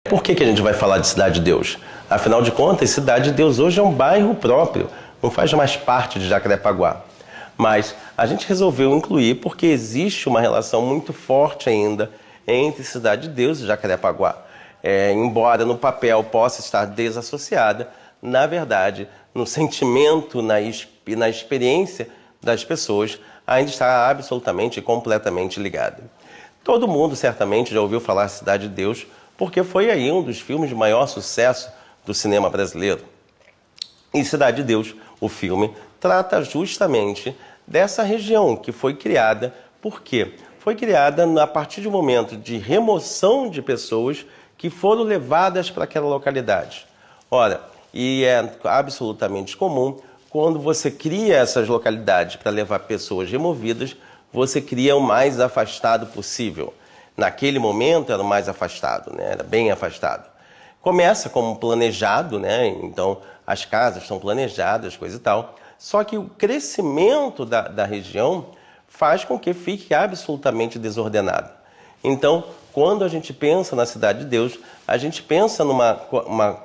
Por que a gente vai falar de Cidade de Deus? Afinal de contas, Cidade de Deus hoje é um bairro próprio, não faz mais parte de Jacarepaguá. Mas a gente resolveu incluir porque existe uma relação muito forte ainda entre Cidade de Deus e Jacarepaguá. Embora no papel possa estar desassociada, na verdade, no sentimento, na experiência das pessoas, ainda está absolutamente e completamente ligada. Todo mundo certamente já ouviu falar Cidade de Deus, porque foi aí um dos filmes de maior sucesso do cinema brasileiro. E Cidade de Deus, o filme, trata justamente dessa região que foi criada. Por quê? Foi criada a partir de um momento de remoção de pessoas que foram levadas para aquela localidade. Ora, e é absolutamente comum, quando você cria essas localidades para levar pessoas removidas, você cria o mais afastado possível. Naquele momento era o mais afastado, né? Era bem afastado. Começa como planejado, né? Então as casas são planejadas, coisa e tal. Só que o crescimento da região faz com que fique absolutamente desordenado. Então, quando a gente pensa na Cidade de Deus, a gente pensa numa uma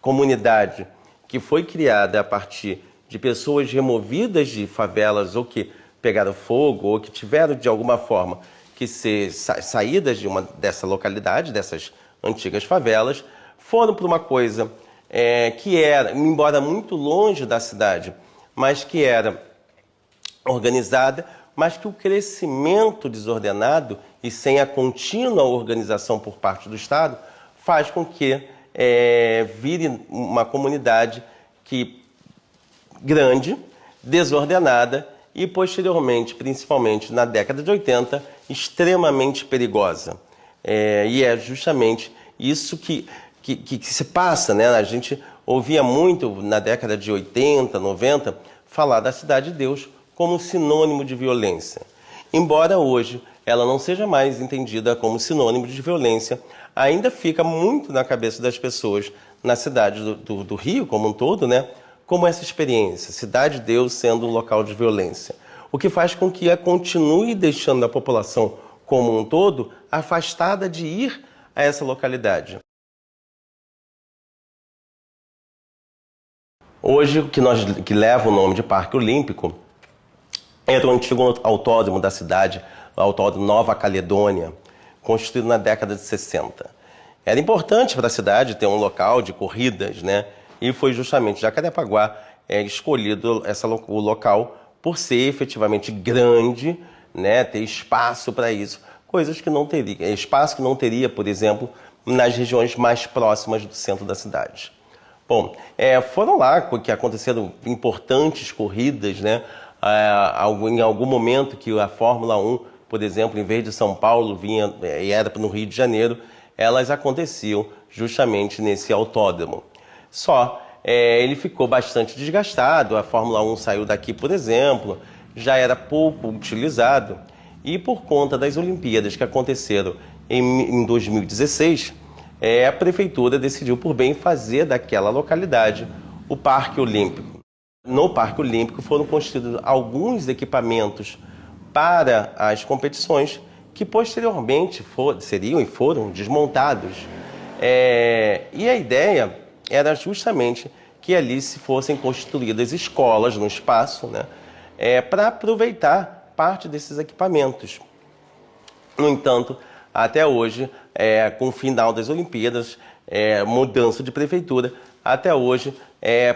comunidade que foi criada a partir de pessoas removidas de favelas ou que pegaram fogo ou que tiveram de alguma forma que ser saídas dessa localidade, dessas antigas favelas, foram para uma coisa que era, embora muito longe da cidade, mas que era organizada, mas que o crescimento desordenado e sem a contínua organização por parte do Estado faz com que vire uma comunidade grande, desordenada e posteriormente, principalmente na década de 80, extremamente perigosa. E é justamente isso que se passa, né? A gente ouvia muito na década de 80, 90, falar da Cidade de Deus como sinônimo de violência. Embora hoje ela não seja mais entendida como sinônimo de violência, ainda fica muito na cabeça das pessoas na cidade do Rio como um todo, né? Como essa experiência, Cidade de Deus sendo um local de violência. O que faz com que continue deixando a população como um todo afastada de ir a essa localidade. Hoje, o que leva o nome de Parque Olímpico era o antigo autódromo da cidade, o Autódromo Nova Caledônia, construído na década de 60. Era importante para a cidade ter um local de corridas, né? E foi justamente Jacarepaguá escolhido o local por ser efetivamente grande, né? Ter espaço para isso, coisas que não teria, espaço que não teria, por exemplo, nas regiões mais próximas do centro da cidade. Bom, foram lá que aconteceram importantes corridas, né? Em algum momento que a Fórmula 1, por exemplo, em vez de São Paulo, vinha e era no Rio de Janeiro, elas aconteciam justamente nesse autódromo. Ele ficou bastante desgastado, a Fórmula 1 saiu daqui, por exemplo, já era pouco utilizado, e por conta das Olimpíadas que aconteceram em 2016, a prefeitura decidiu por bem fazer daquela localidade o Parque Olímpico. No Parque Olímpico foram construídos alguns equipamentos para as competições que posteriormente foram desmontados. E a ideia era justamente que ali se fossem construídas escolas no espaço, né, para aproveitar parte desses equipamentos. No entanto, até hoje, com o final das Olimpíadas, mudança de prefeitura, até hoje,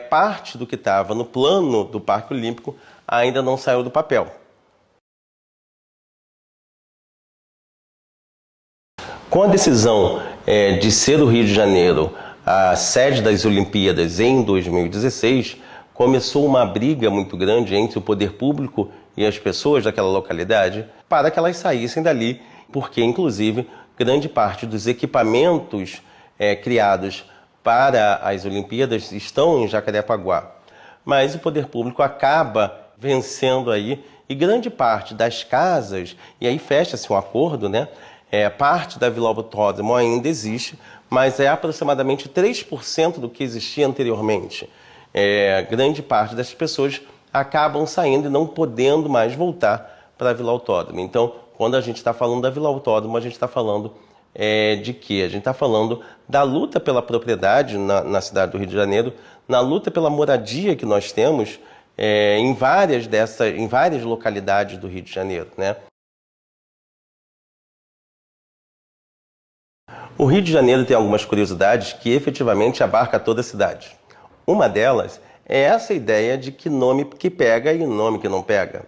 parte do que estava no plano do Parque Olímpico ainda não saiu do papel. Com a decisão de ser o Rio de Janeiro a sede das Olimpíadas em 2016, começou uma briga muito grande entre o poder público e as pessoas daquela localidade para que elas saíssem dali, porque, inclusive, grande parte dos equipamentos criados para as Olimpíadas estão em Jacarepaguá. Mas o poder público acaba vencendo aí e grande parte das casas, e aí fecha-se um acordo, né? Parte da Vila Autódromo ainda existe, mas é aproximadamente 3% do que existia anteriormente. Grande parte das pessoas acabam saindo e não podendo mais voltar para a Vila Autódromo. Então, quando a gente está falando da Vila Autódromo, a gente está falando de que a gente está falando da luta pela propriedade na cidade do Rio de Janeiro, na luta pela moradia que nós temos em várias localidades do Rio de Janeiro, né? O Rio de Janeiro tem algumas curiosidades que efetivamente abarca toda a cidade. Uma delas é essa ideia de que nome que pega e nome que não pega.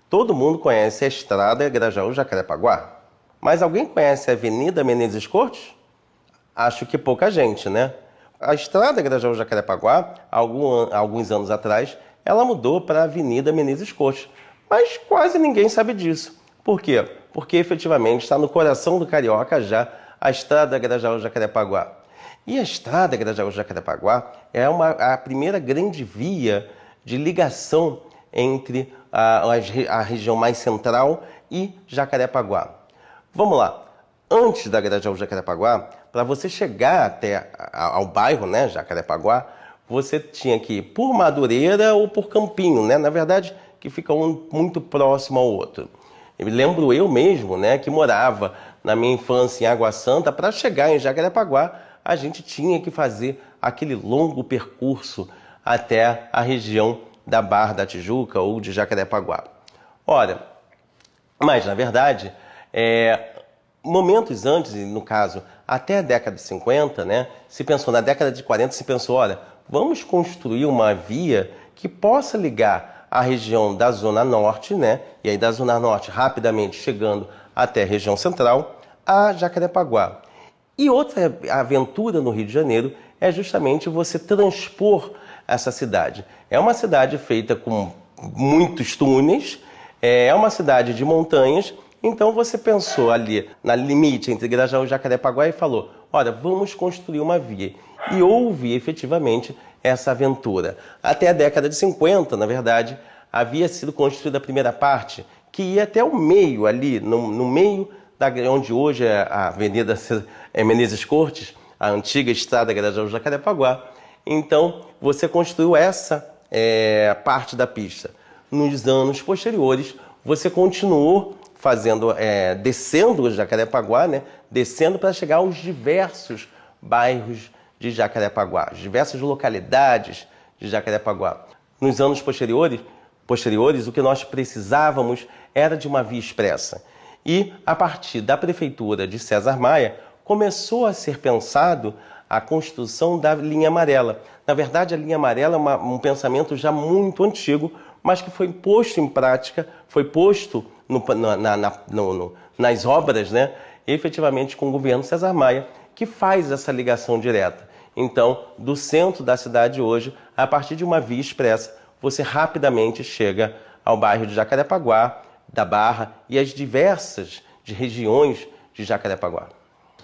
Todo mundo conhece a estrada Grajaú-Jacarepaguá, mas alguém conhece a Avenida Menezes Cortes? Acho que pouca gente, né? A estrada Grajaú-Jacarepaguá, alguns anos atrás, ela mudou para a Avenida Menezes Cortes, mas quase ninguém sabe disso. Por quê? Porque efetivamente está no coração do carioca já a estrada Grajaú-Jacarepaguá. E a estrada Grajaú-Jacarepaguá é a primeira grande via de ligação entre a região mais central e Jacarepaguá. Vamos lá. Antes da Grajaú-Jacarepaguá, para você chegar até ao bairro, né, Jacarepaguá, você tinha que ir por Madureira ou por Campinho, né? Na verdade, que fica um muito próximo ao outro. Eu lembro eu mesmo, né, que morava na minha infância em Água Santa. Para chegar em Jacarepaguá, a gente tinha que fazer aquele longo percurso até a região da Barra da Tijuca ou de Jacarepaguá. Ora, mas na verdade, momentos antes, no caso, até a década de 50, né, se pensou, na década de 40 se pensou, olha, vamos construir uma via que possa ligar a região da Zona Norte, né, e aí da Zona Norte rapidamente chegando até a região central, a Jacarepaguá. E outra aventura no Rio de Janeiro é justamente você transpor essa cidade. É uma cidade feita com muitos túneis, é uma cidade de montanhas, então você pensou ali na limite entre Grajaú e Jacarepaguá e falou, olha, vamos construir uma via. E houve efetivamente essa aventura. Até a década de 50, na verdade, havia sido construída a primeira parte, que ia até o meio ali, no meio onde hoje é a Avenida Menezes Cortes, a antiga estrada Grajaú-Jacarepaguá. Então, você construiu essa parte da pista. Nos anos posteriores, você continuou fazendo, descendo o Jacarepaguá, né? Descendo para chegar aos diversos bairros de Jacarepaguá, as diversas localidades de Jacarepaguá. Nos anos posteriores, o que nós precisávamos era de uma via expressa. E, a partir da prefeitura de César Maia, começou a ser pensado a construção da linha amarela. Na verdade, a linha amarela é um pensamento já muito antigo, mas que foi posto em prática, foi posto nas obras, né, efetivamente com o governo César Maia, que faz essa ligação direta. Então, do centro da cidade hoje, a partir de uma via expressa, você rapidamente chega ao bairro de Jacarepaguá, da Barra e as diversas regiões de Jacarepaguá.